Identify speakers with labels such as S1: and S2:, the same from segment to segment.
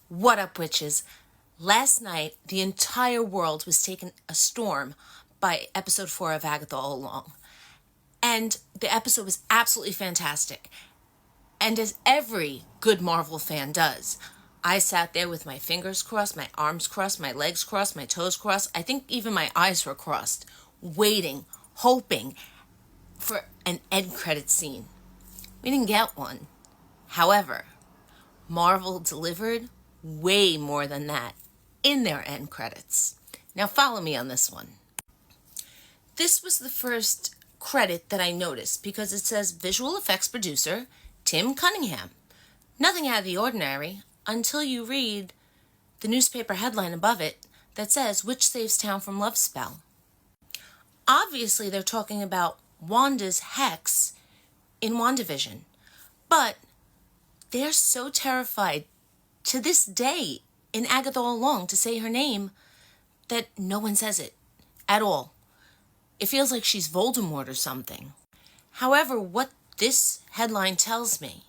S1: What up, witches? Last night, the entire world was taken a storm by episode 4 of Agatha All Along. And the episode was absolutely fantastic. And as every good Marvel fan does, I sat there with my fingers crossed, my arms crossed, my legs crossed, my toes crossed. I think even my eyes were crossed, waiting, hoping for an end credit scene. We didn't get one. However, Marvel delivered way more than that in their end credits. Now follow me on this one. This was the first credit that I noticed because it says visual effects producer Tim Cunningham. Nothing out of the ordinary until you read the newspaper headline above it that says Witch Saves Town from Love Spell. Obviously they're talking about Wanda's hex in WandaVision, but they're so terrified to this day in Agatha All Along to say her name that no one says it at all. It feels like she's Voldemort or something. However, what this headline tells me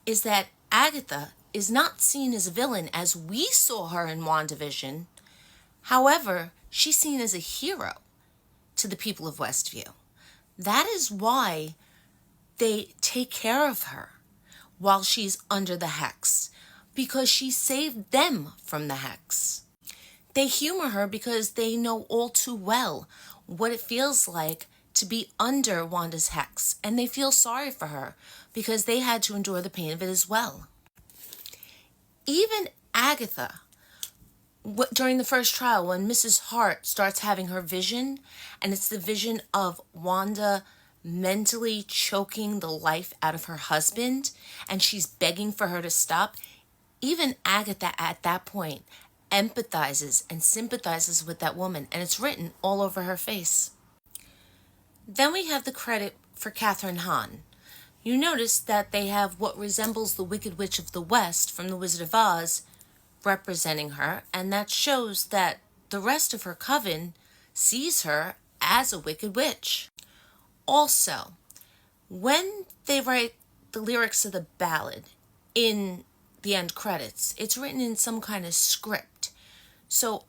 S1: is that Agatha is not seen as a villain as we saw her in WandaVision. However, she's seen as a hero to the people of Westview. That is why they take care of her while she's under the hex, because she saved them from the hex. They humor her because they know all too well what it feels like to be under Wanda's hex, and they feel sorry for her because they had to endure the pain of it as well. Even Agatha, during the first trial, when Mrs. Hart starts having her vision, and it's the vision of Wanda mentally choking the life out of her husband, and she's begging for her to stop, even Agatha at that point empathizes and sympathizes with that woman, and it's written all over her face. Then we have the credit for Catherine Hahn. You notice that they have what resembles the Wicked Witch of the West from The Wizard of Oz representing her, and that shows that the rest of her coven sees her as a wicked witch. Also, when they write the lyrics of the ballad in the end credits, it's written in some kind of script. So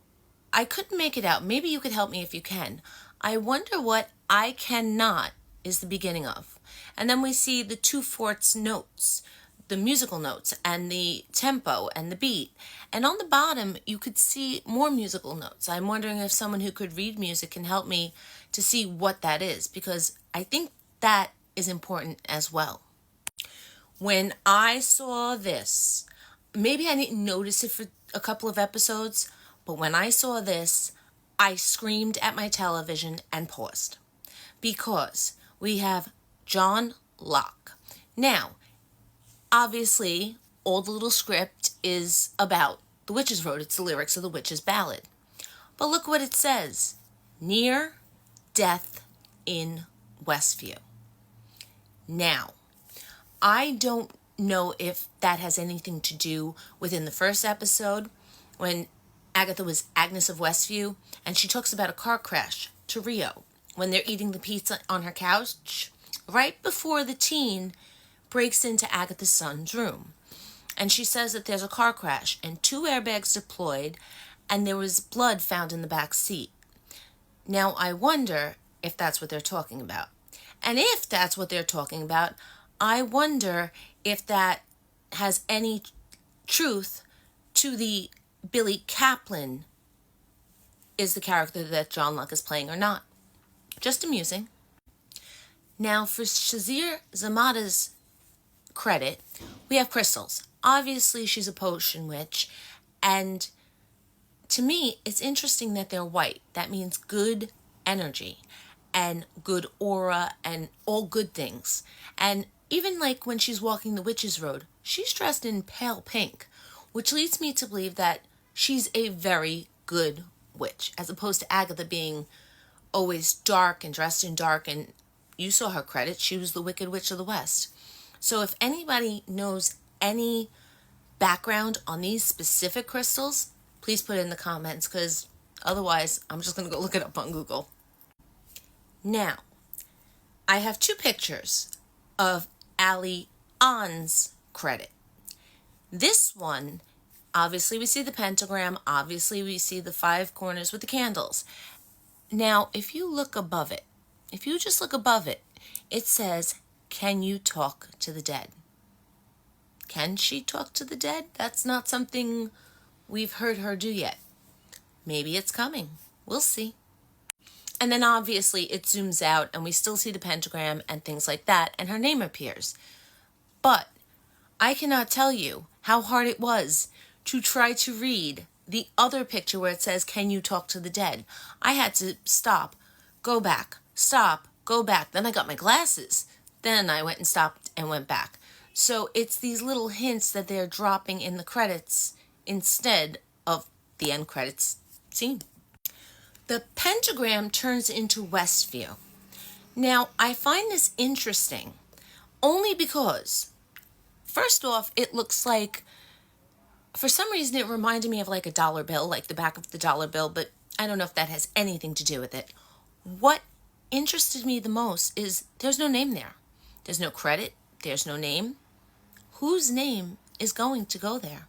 S1: I couldn't make it out. Maybe you could help me if you can. I wonder what I cannot is the beginning of. And then we see the 2/4 notes, the musical notes, and the tempo and the beat. And on the bottom, you could see more musical notes. I'm wondering if someone who could read music can help me to see what that is, because I think that is important as well. When I saw this, maybe I didn't notice it for a couple of episodes, but when I saw this, I screamed at my television and paused. Because we have John Locke. Now, obviously, all the little script is about the Witch's Road. It's the lyrics of the Witch's Ballad. But look what it says. Near death in Westview. Now, I don't know if that has anything to do within the first episode when Agatha was Agnes of Westview, and she talks about a car crash to Rio when they're eating the pizza on her couch right before the teen breaks into Agatha's son's room. And she says that there's a car crash and 2 airbags deployed and there was blood found in the back seat. Now, I wonder if that's what they're talking about. And if that's what they're talking about, I wonder if that has any truth to the Billy Kaplan is the character that John Locke is playing or not. Just amusing. Now, for Shazir Zamata's credit, we have crystals. Obviously, she's a potion witch, and to me, it's interesting that they're white. That means good energy and good aura and all good things. And even like when she's walking the Witch's Road, she's dressed in pale pink, which leads me to believe that she's a very good witch, as opposed to Agatha being always dark and dressed in dark, and you saw her credit. She was the Wicked Witch of the West. So if anybody knows any background on these specific crystals, please put it in the comments, because otherwise I'm just going to go look it up on Google. Now, I have 2 pictures of Ali Ann's credit. This one Obviously, we see the pentagram. Obviously, we see the 5 corners with the candles. Now, if you look above it, if you just look above it, it says, "Can you talk to the dead?" Can she talk to the dead? That's not something we've heard her do yet. Maybe it's coming. We'll see. And then obviously it zooms out and we still see the pentagram and things like that, and her name appears. But I cannot tell you how hard it was to try to read the other picture where it says, "Can you talk to the dead?" I had to stop, go back, stop, go back. Then I got my glasses. Then I went and stopped and went back. So it's these little hints that they're dropping in the credits instead of the end credits scene. The pentagram turns into Westview. Now, I find this interesting only because, first off, it looks like, for some reason, it reminded me of like a dollar bill, like the back of the dollar bill, but I don't know if that has anything to do with it. What interested me the most is there's no name there. There's no credit. There's no name. Whose name is going to go there?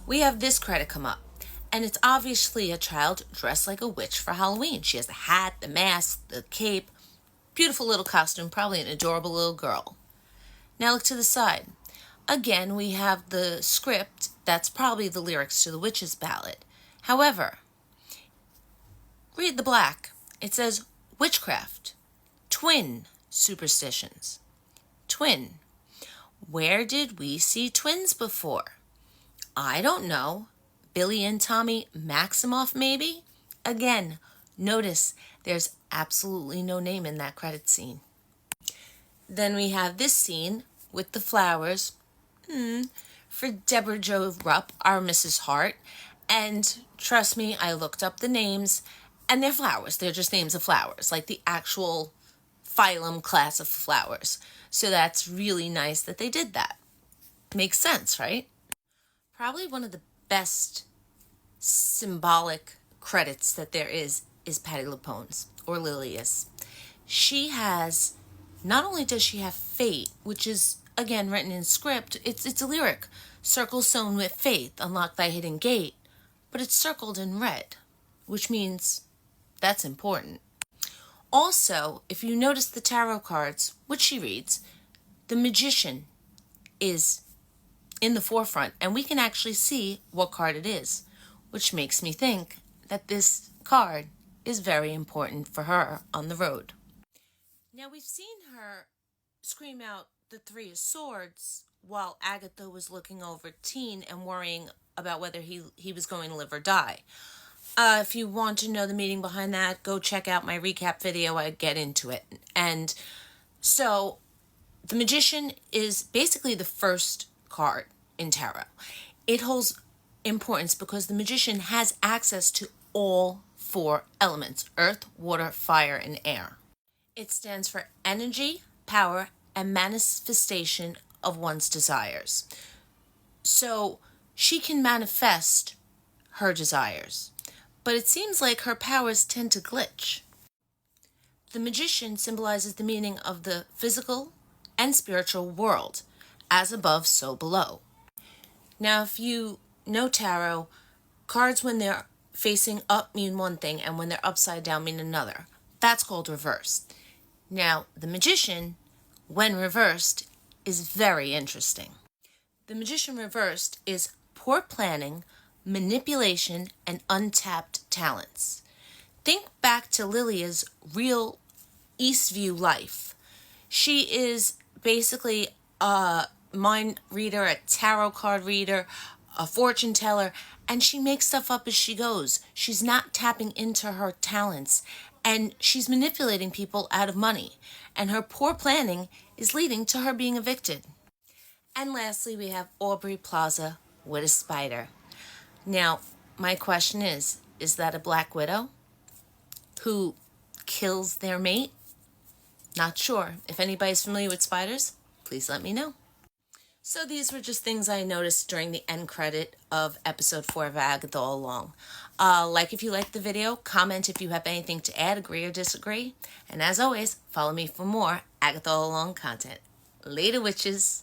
S1: We have this credit come up, and it's obviously a child dressed like a witch for Halloween. She has the hat, the mask, the cape. Beautiful little costume, probably an adorable little girl. Now look to the side. Again, we have the script. That's probably the lyrics to the witch's ballad. However, read the black. It says witchcraft, twin superstitions. Twin. Where did we see twins before? I don't know. Billy and Tommy Maximoff, maybe? Again, notice there's absolutely no name in that credit scene. Then we have this scene with the flowers for Deborah Jo Rupp, our Mrs. Hart. And trust me, I looked up the names, and they're flowers. They're just names of flowers, like the actual phylum class of flowers. So that's really nice that they did that. Makes sense, right? Probably one of the best symbolic credits that there is Patti LuPone's, or Lilia's. She has, not only does she have fate, which is again written in script, it's a lyric, "Circle sewn with faith, unlock thy hidden gate," but it's circled in red, which means that's important. Also, if you notice the tarot cards, which she reads, the magician is in the forefront, and we can actually see what card it is, which makes me think that this card is very important for her on the road. Now, we've seen her scream out the 3 of Swords while Agatha was looking over Teen and worrying about whether he was going to live or die. If you want to know the meaning behind that, go check out my recap video. I get into it. And so the Magician is basically the first card in tarot. It holds importance because the Magician has access to all 4 elements: earth, water, fire, and air. It stands for energy, power, and manifestation of one's desires. So she can manifest her desires, but it seems like her powers tend to glitch. The Magician symbolizes the meaning of the physical and spiritual world, as above, so below. Now, if you know tarot, cards when they're facing up mean one thing, and when they're upside down mean another. That's called reverse. Now, the Magician, when reversed, is very interesting. The Magician reversed is poor planning, manipulation, and untapped talents. Think back to Lilia's real Eastview life. She is basically a mind reader, a tarot card reader, a fortune teller, and she makes stuff up as she goes. She's not tapping into her talents, and she's manipulating people out of money, and her poor planning is leading to her being evicted. And lastly, we have Aubrey Plaza with a spider. Now, my question is that a black widow who kills their mate? Not sure. If anybody's familiar with spiders, please let me know. So these were just things I noticed during the end credit of episode 4 of Agatha All Along. Like if you liked the video, comment if you have anything to add, agree or disagree. And as always, follow me for more Agatha All Along content. Later, witches.